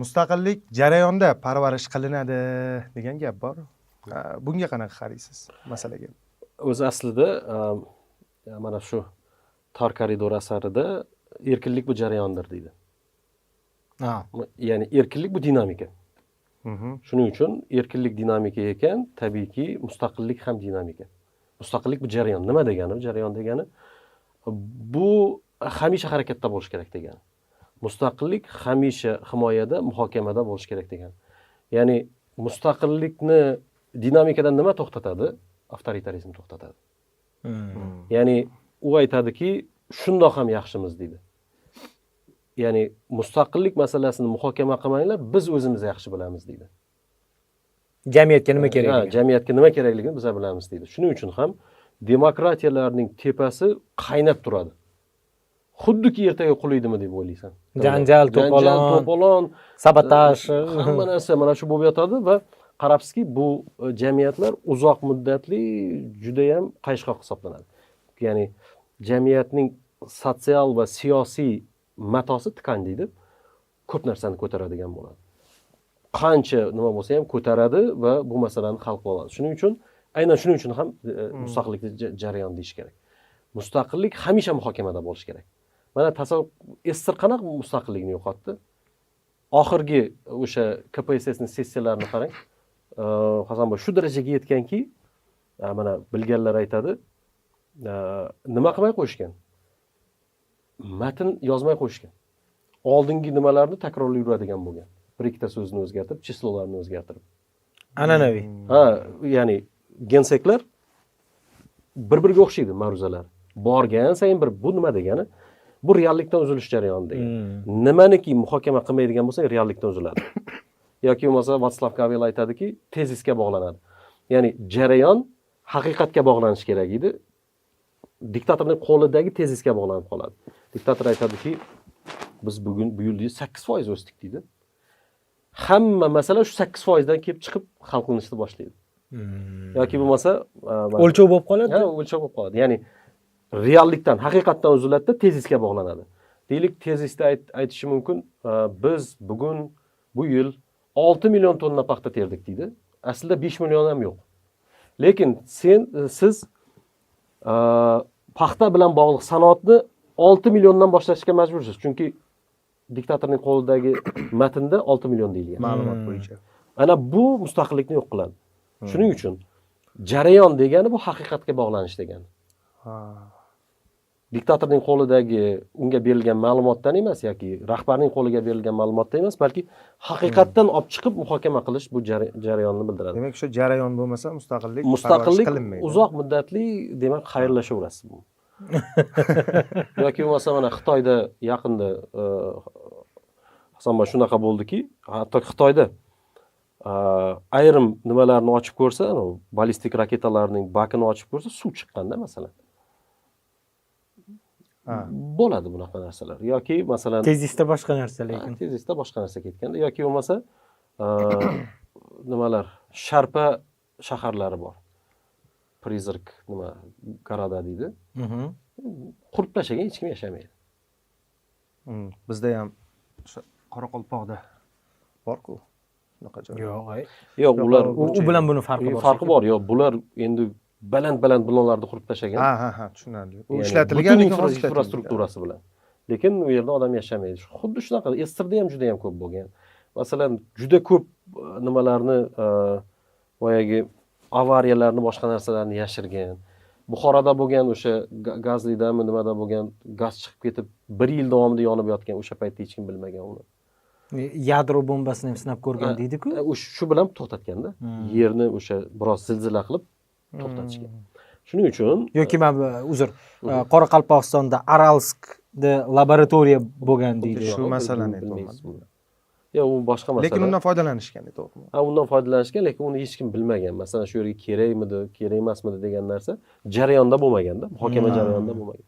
Mustaqillik jarayonda parvarish qilinadi degan gap bor. Bunga qanaqa qaraysiz masalaga? O'zi aslida mana shu tor koridor asarida erkinlik bu jarayondir deydi. Ya'ni erkinlik bu dinamika. Shuning uchun erkinlik dinamika ekan, tabiiyki mustaqillik ham dinamika. Mustaqillik bu jarayon. Nima degani? Jarayon degani bu hamisha harakatda bo'lish kerak degani. Mustaqillik hamisha himoyada, muhokamada bo'lish kerak degani. Ya'ni mustaqillikni dinamikadan nima to'xtatadi? Avtoritarizm to'xtatadi. Ya'ni u aytadiki, shundoq ham yaxshimiz deydi. Ya'ni mustaqillik masalasini muhokama qilmanglar, biz o'zimiz yaxshi bilamiz deydi. Jamiyatga nima kerak? Jamiyatga nima kerakligini biz bilamiz deydi. Shuning uchun ham demokratiyalarning tepasi qaynab turadi. Xuddiki ertaga qulaydimi deb o'ylaysan. Janjal, to'polon, sabotaj, hamma narsa mana shu bo'lib yotadi va qarabsizki, bu jamiyatlar uzoq muddatli juda ham qayishqoq hisoblanadi. Ya'ni jamiyatning sotsial va siyosiy matosi tikan deydi. Ko'p narsani ko'taradigan bo'ladi. Qancha nima bo'lsa ham ko'taradi va bu masalani hal qila oladi. Shuning uchun, aynan shuning uchun ham mustaqillikni jarayon deyish kerak. Mustaqillik hamisha muhokamada bo'lishi kerak. Mana tasavvur Ester qanaqa mustaqillikni yo'qotdi? Oxirgi o'sha KPSSning sessiyalarini qarang. Hasanboy shu darajaga yetganki, mana bilganlar aytadi, nima qilmay qo'yishgan? Matn yozmay qo'yishgan. Oldingi nimalarni takrorlab yuradigan bo'lgan. Bir ikkita so'zni o'zgartirib, chislolarni o'zgartirib. An'anaviy. Ya'ni genseklar bir-biriga o'xshaydi ma'ruzalar. Borgan sayin bu nima degani? Bu reallikdan uzilish jarayoni degani. Nimaniki muhokama qilmaydigan bo'lsa, reallikdan uziladi. Yoki bo'lmasa Vatslav Havel aytadiki, tezisga bog'lanadi. Ya'ni jarayon haqiqatga bog'lanishi kerak edi. Diktatorning qo'lidagi tezisga bog'lanib qoladi. Diktator aytadiki, biz bugun bu yil 8% o'sdik deydi. Hamma masala shu 8% dan kelib chiqib hal qilinishni boshlaydi. Yoki bo'lmasa o'lchov bo'lib qoladi. O'lchov bo'lib qoladi. Ya'ni reallikdan, haqiqatdan uziladida tezisga bog'lanadi. Deylik, tezisda aytishi mumkin, biz bugun bu yil 6 million tonna paxta terdik deydi. Aslida 5 million ham yo'q. Lekin siz paxta bilan bog'liq sanoatni 6 milliondan boshlashga majbursiz. Chunki diktatorning qo'lidagi matnda 6 million deyilgan. Ma'lumot bo'yicha. Ana bu mustaqillikni yo'q qiladi. Shuning uchun jarayon degani bu haqiqatga bog'lanish degani. Diktatorning qo'lidagi unga berilgan ma'lumotdan emas yoki rahbarning qo'liga berilgan ma'lumotdan emas, balki haqiqatdan olib chiqib muhokama qilish bu jarayonni bildiradi. Demak, o'sha jarayon bo'lmasa mustaqillik qilinmaydi. Uzoq muddatli, demak, xayrlashaverasiz bu. Yoki bo'lmasa mana Xitoyda yaqinda Hasanboy shunaqa bo'ldiki, hatto Xitoyda ayrim nimalarni ochib ko'rsa, ballistik raketalarning bakini ochib ko'rsa, suv chiqqanda masalan. Bo'ladi bunaqa narsalar. Yoki masalan tezisda boshqa narsa lekin. Tezisda boshqa narsa ketganda yoki bo'lmasa nimalar, sharpa shaharlari bor. Prizrk nima goroda deydi. Qurib tashlagan hech kim yashamaydi. Bizda ham Qoraqalpoqda bor-ku. Shunaqa joy. Yo'q, ular u bilan buni farqi bor. Yo'q, bular endi baland binolarni qurib tashlagan. Ha, tushunarli. U ishlatilgan infrastrukturasi bilan. Lekin u yerda odam yashamaydi. Xuddi shunaqa Esterda ham juda ham ko'p bo'lgan. Masalan, juda ko'p nimalarni boyagi avariyalarni, boshqa narsalarni yashirgan. Buxoroda bo'lgan o'sha gazlidami nimada bo'lgan gaz chiqib ketib 1 yil davomida yonib yotgan, o'sha paytda hech kim bilmagan uni. Yadro bombasini ham sinab ko'rgan deydi-ku. Shu bilan to'xtatganda, yerni o'sha biroz zilzila qilib to'xtatishgan. Shuning uchun yoki Qoraqalpog'istonda Aralskda laboratoriya bo'lgan deydi. Shu masalani aytmoqchiman. Yo'q, u boshqa masala. Lekin undan foydalanishgan edi, to'g'rimi? Undan foydalanishgan, lekin uni hech kim bilmagan. Masalan, shu yerga kerakmidi, kerak emasmidi degan narsa jarayonda bo'lmaganda, muhokama jarayonida bo'lmagan.